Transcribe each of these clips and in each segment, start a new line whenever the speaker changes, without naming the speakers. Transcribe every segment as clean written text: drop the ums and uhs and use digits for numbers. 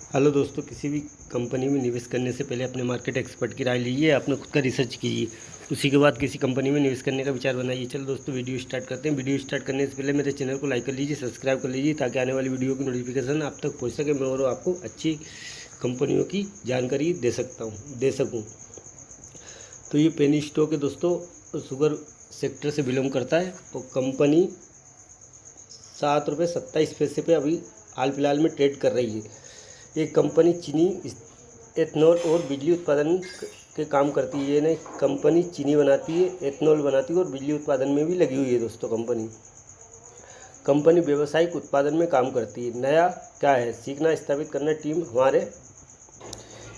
Hello दोस्तों, किसी भी कंपनी में निवेश करने से पहले अपने मार्केट एक्सपर्ट की राय लीजिए। आपने खुद का रिसर्च कीजिए, उसी के बाद किसी कंपनी में निवेश करने का विचार बनाइए। चलो दोस्तों, वीडियो स्टार्ट करते हैं। वीडियो स्टार्ट करने से पहले मेरे चैनल को लाइक कर लीजिए, सब्सक्राइब कर लीजिए, ताकि आने वाली वीडियो की नोटिफिकेशन आप तक पहुँच सके, मैं और आपको अच्छी कंपनियों की जानकारी दे सकूँ। तो ये पेनी स्टॉक है दोस्तों, शुगर सेक्टर से बिलोंग करता है और कंपनी 7 रुपये 27 पैसे पे अभी हाल फिलहाल में ट्रेड कर रही है। ये कंपनी चीनी, एथनॉल और बिजली उत्पादन के काम करती है। यानी कंपनी चीनी बनाती है, एथनॉल बनाती है और बिजली उत्पादन में भी लगी हुई है दोस्तों। कंपनी व्यावसायिक उत्पादन में काम करती है। नया क्या है, सीखना स्थापित करना टीम हमारे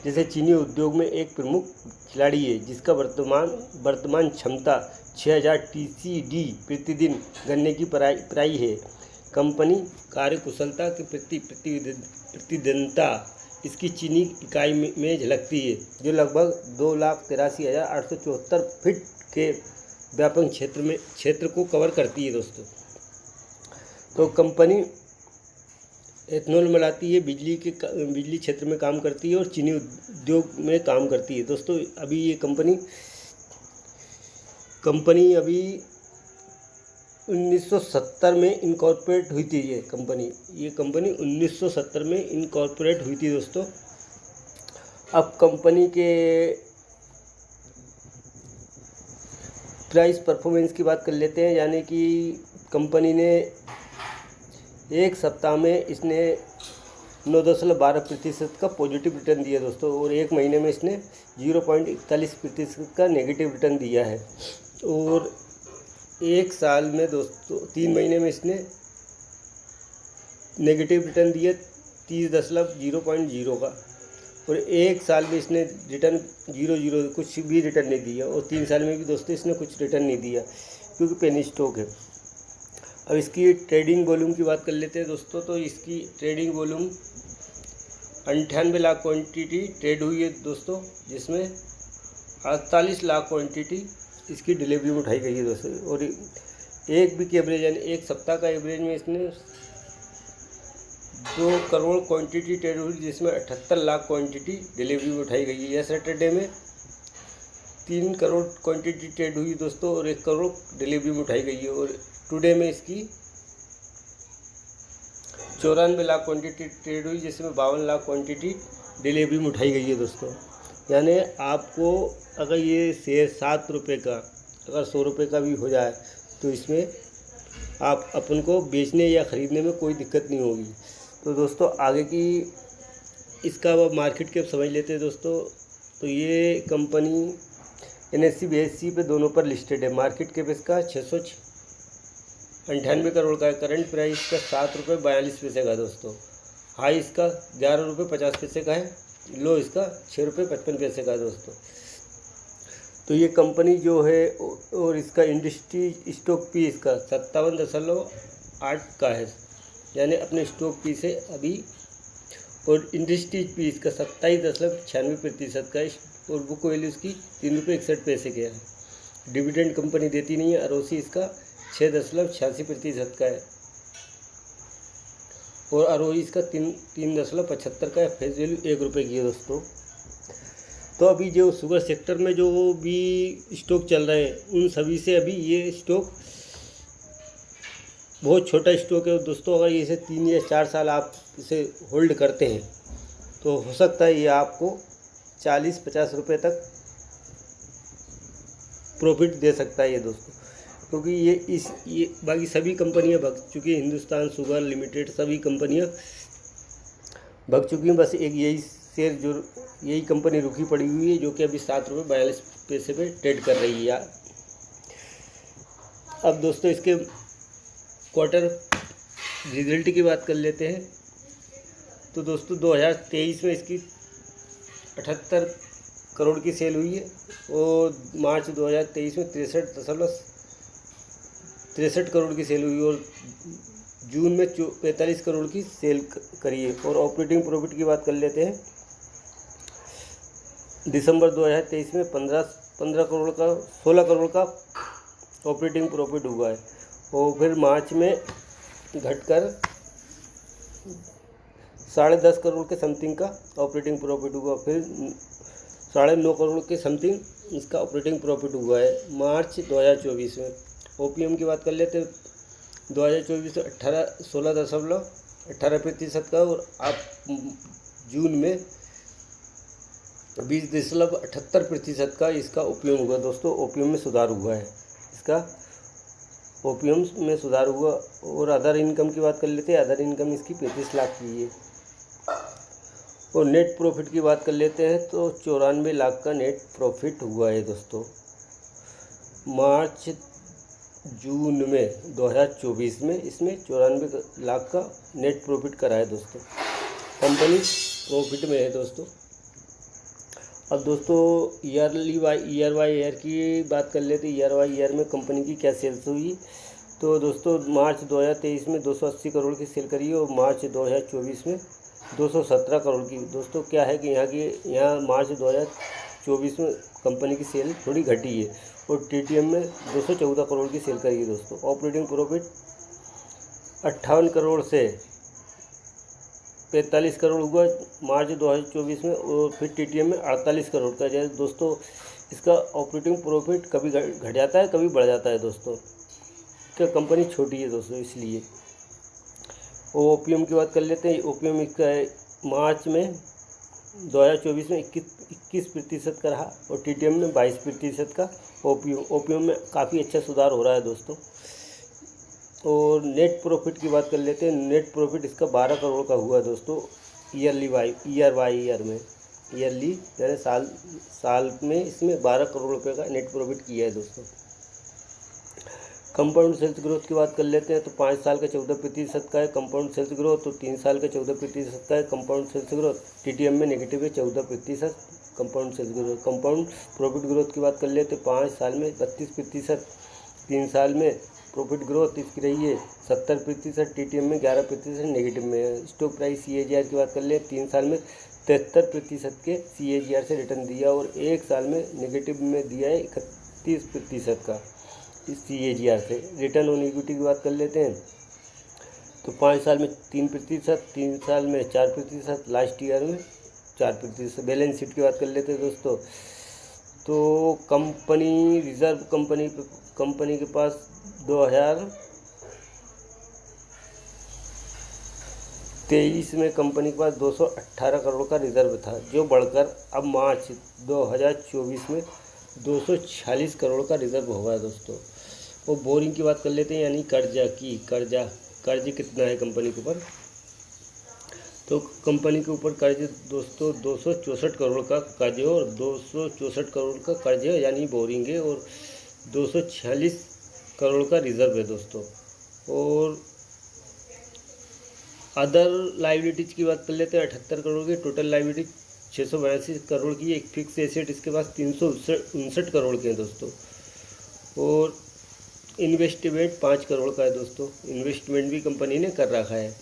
जैसे चीनी उद्योग में एक प्रमुख खिलाड़ी है, जिसका वर्तमान क्षमता 6000 TCD प्रतिदिन गन्ने की पेराई है। कंपनी कार्यकुशलता के प्रति प्रतिद्वंदता इसकी चीनी इकाई में झलकती है, जो लगभग 2,83,874 फीट के व्यापक क्षेत्र को कवर करती है दोस्तों। तो कंपनी एथनॉल बनाती है, बिजली क्षेत्र में काम करती है और चीनी उद्योग में काम करती है दोस्तों। अभी ये कंपनी अभी 1970 में इनकॉर्पोरेट हुई थी। ये कंपनी 1970 में इनकॉर्पोरेट हुई थी दोस्तों। अब कंपनी के प्राइस परफॉर्मेंस की बात कर लेते हैं। यानी कि कंपनी ने एक सप्ताह में इसने 9.12% का पॉजिटिव रिटर्न दिया दोस्तों, और एक महीने में इसने 0.41% का नेगेटिव रिटर्न दिया है। और एक साल में दोस्तों 3 महीने में इसने नेगेटिव रिटर्न दिया 30.0 का, और एक साल में इसने रिटर्न 0 कुछ भी रिटर्न नहीं दिया, और 3 साल में भी दोस्तों इसने कुछ रिटर्न नहीं दिया, क्योंकि पेनी स्टॉक है। अब इसकी ट्रेडिंग वॉल्यूम की बात कर लेते हैं दोस्तों। तो इसकी trading volume 98 lakh quantity trade हुई है दोस्तों, जिसमें 48 लाख क्वांटिटी इसकी डिलीवरी में उठाई गई है दोस्तों। और एक वीक एवरेज यानी एक सप्ताह का एवरेज में इसने 2 करोड़ क्वांटिटी ट्रेड हुई, जिसमें 78 लाख क्वांटिटी डिलीवरी में उठाई गई है। यह सैटरडे में 3 करोड़ क्वांटिटी ट्रेड हुई दोस्तों, और 1 करोड़ डिलीवरी में उठाई गई है। और टुडे में इसकी 94 लाख क्वांटिटी ट्रेड हुई, जिसमें 52 लाख क्वांटिटी डिलीवरी में उठाई गई है दोस्तों। यानी आपको अगर ये शेयर 7 रुपये का, अगर 100 रुपये का भी हो जाए, तो इसमें आप अपन को बेचने या ख़रीदने में कोई दिक्कत नहीं होगी। तो दोस्तों आगे की इसका मार्केट कैप समझ लेते हैं दोस्तों। तो ये कंपनी NSE BSE पे दोनों पर लिस्टेड है। मार्केट कैप इसका 698 करोड़ का है। करंट प्राइस इसका 7.42 रुपये का दोस्तों। हाई इसका 11.50 रुपये का है। लो इसका 6.55 रुपये का है दोस्तों। तो ये कंपनी जो है, और इसका इंडस्ट्री स्टॉक पी इसका 57.8 का है, यानी अपने स्टॉक पी से अभी, और इंडस्ट्री पी इसका 27.96% का है, और बुक वैल्यू इसकी 3.61 रुपये के है। डिविडेंड कंपनी देती नहीं है। ROC इसका 6.86% का है, और ROE इसका 3.75 का है। फेस वैल्यू 1 रुपये की है दोस्तों। तो अभी जो शुगर सेक्टर में जो भी स्टॉक चल रहे हैं, उन सभी से अभी ये स्टॉक बहुत छोटा स्टॉक है दोस्तों। अगर इसे 3 या 4 साल आप इसे होल्ड करते हैं, तो हो सकता है ये आपको 40-50 रुपये तक प्रॉफिट दे सकता है ये दोस्तों। क्योंकि ये बाकी सभी कंपनियां भग चुकी हैं। हिंदुस्तान शुगर लिमिटेड सभी कंपनियां भग चुकी हैं। बस एक यही कंपनी रुकी पड़ी हुई है, जो कि अभी 7.42 रुपये पे ट्रेड कर रही है। अब दोस्तों इसके क्वार्टर रिजल्ट की बात कर लेते हैं। तो दोस्तों 2023 में इसकी 78 करोड़ की सेल हुई है, और मार्च 2023 में 63 करोड़ की सेल हुई, और जून में 45 करोड़ की सेल करी है। और ऑपरेटिंग प्रॉफिट की बात कर लेते हैं। दिसंबर 2023 में 16 करोड़ का ऑपरेटिंग प्रॉफिट हुआ है, और फिर मार्च में घटकर 10.5 करोड़ के समथिंग का ऑपरेटिंग प्रॉफिट हुआ। फिर 9.5 करोड़ के समथिंग इसका ऑपरेटिंग प्रॉफिट हुआ है मार्च 2024 में। ओपीएम की बात कर लेते 2024 में 16.18% का, और आप जून में 20.78% का इसका ओपीएम हुआ दोस्तों। ओपीएम में सुधार हुआ है, इसका ओपीएम में सुधार हुआ। और अदर इनकम की बात कर लेते हैं। अदर इनकम इसकी 35 लाख की है। और नेट प्रॉफिट की बात कर लेते हैं तो 94 लाख का नेट प्रॉफिट हुआ है दोस्तों मार्च जून में 2024 में। इसमें 94 लाख का नेट प्रॉफिट करा है दोस्तों। कंपनी प्रॉफिट में है दोस्तों। अब दोस्तों ईयर बाई ईयर की बात कर लेते हैं। ईयर बाई ईयर में कंपनी की क्या सेल्स हुई, तो दोस्तों मार्च 2023 में 280 करोड़ की सेल करी है, और मार्च 2024 में 217 करोड़ की। दोस्तों क्या है कि यहाँ मार्च 2024 में कंपनी की सेल थोड़ी घटी है, और टीटीएम में 214 करोड़ की सेल करी है दोस्तों। ऑपरेटिंग प्रॉफिट 58 करोड़ से 45 करोड़ हुआ मार्च 2024 में, और फिर टीटीएम में 48 करोड़ का। जैसे दोस्तों इसका ऑपरेटिंग प्रॉफिट कभी घट जाता है, कभी बढ़ जाता है दोस्तों, क्या कंपनी छोटी है दोस्तों इसलिए। ओपीएम की बात कर लेते हैं। ओपीएम इसका मार्च में 2024 में 21% का रहा, और टीटीएम में 22% का। ओपीएम में काफ़ी अच्छा सुधार हो रहा है दोस्तों। और नेट प्रॉफिट की बात कर लेते हैं। नेट प्रॉफिट इसका 12 करोड़ का हुआ दोस्तों ईयर बाई ईयर में। ईयरली यानी साल में इसमें 12 करोड़ रुपये का नेट प्रॉफिट किया है दोस्तों। कंपाउंड सेल्स ग्रोथ की बात कर लेते हैं तो 5 साल का 14% का है कंपाउंड सेल्स ग्रोथ, तो 3 साल का 14% का है कंपाउंड सेल्स ग्रोथ। टीटीएम में नेगेटिव है 14% compound sales growth. Compound profit growth की बात कर लेते हैं 5 साल में 32%, 3 साल में प्रॉफिट ग्रोथ इसकी रही है 70%, टीटीएम में 11% नेगेटिव में है। स्टॉक प्राइस सीएजीआर की बात कर ले 3 साल में 73% के सीएजीआर से रिटर्न दिया, और 1 साल में नेगेटिव में दिया है 31% का इस सीएजीआर से। रिटर्न ऑन इक्विटी की बात कर लेते हैं तो 5 साल में 3%, 3 साल में 4%, लास्ट ईयर में 4%। बैलेंस शीट की बात कर लेते हैं दोस्तों, तो कंपनी रिजर्व कंपनी के पास 2023 में कंपनी के पास 218 करोड़ का रिजर्व था, जो बढ़कर अब मार्च 2024 में 246 करोड़ का रिजर्व होगा दोस्तों। और बोरिंग की बात कर लेते हैं, यानी कर्ज कितना है कंपनी के ऊपर, तो कंपनी के ऊपर कर्ज दोस्तों 264 करोड़ का कर्ज है, और 264 करोड़ का कर्ज है यानी बोरिंग है, और 246 करोड़ का रिजर्व है दोस्तों। और अदर लाइबिलिटीज़ की बात कर लेते हैं 78 करोड़ की। टोटल लाइबिलिटी 682 करोड़ की। एक फिक्स एसेट इसके पास 359 करोड़ के हैं दोस्तों। और इन्वेस्टमेंट 5 करोड़ का है दोस्तों। इन्वेस्टमेंट भी कंपनी ने कर रखा है।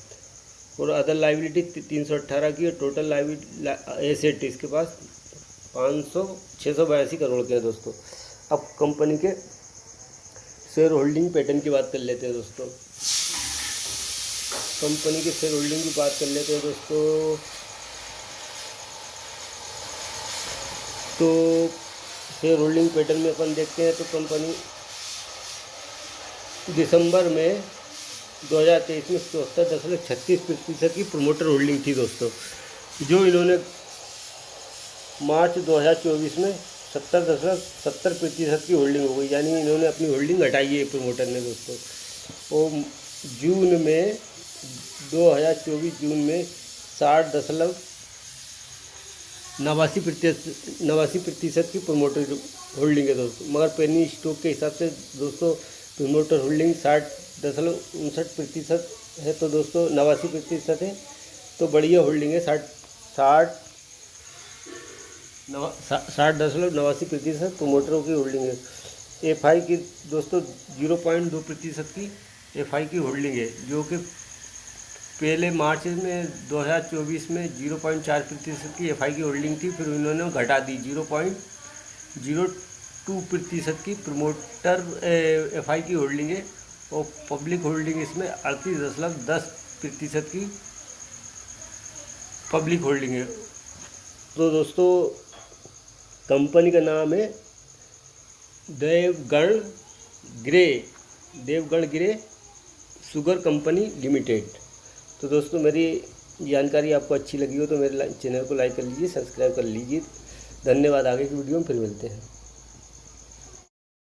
और अदर लाइबिलिटी 318 की, और टोटल लाइबिलिटी एसेट इसके पास 682 करोड़ के हैं दोस्तों। अब कंपनी के शेयर होल्डिंग पैटर्न की बात कर लेते हैं दोस्तों। कंपनी के शेयर होल्डिंग की बात कर लेते हैं दोस्तों, तो शेयर होल्डिंग पैटर्न में अपन देखते हैं तो कंपनी दिसंबर में 2023 में 74.36% की प्रोमोटर होल्डिंग थी दोस्तों, जो इन्होंने मार्च 2024 में 70.70% की होल्डिंग हो गई, यानी इन्होंने अपनी होल्डिंग घटाई है प्रोमोटर ने दोस्तों। और जून में 2024 जून में 60.89% की प्रोमोटर होल्डिंग है दोस्तों। मगर पेनी स्टॉक के हिसाब से दोस्तों प्रोमोटर होल्डिंग 60.59% है, तो दोस्तों 89% है, तो बढ़िया होल्डिंग है। 60.89% प्रोमोटरों की होल्डिंग है। एफआई की दोस्तों 0.2% की एफआई की होल्डिंग है, जो कि पहले मार्च में 2024 में 0.4% की एफआई की होल्डिंग थी, फिर उन्होंने घटा दी 0.02% की प्रमोटर एफआई की होल्डिंग है। और पब्लिक होल्डिंग इसमें 38.10% की पब्लिक होल्डिंग है। तो दोस्तों कंपनी का नाम है Devgan grey sugar company limited. तो दोस्तों मेरी जानकारी आपको अच्छी लगी हो तो मेरे चैनल को लाइक कर लीजिए, सब्सक्राइब कर लीजिए। धन्यवाद। आगे की वीडियो में फिर मिलते हैं।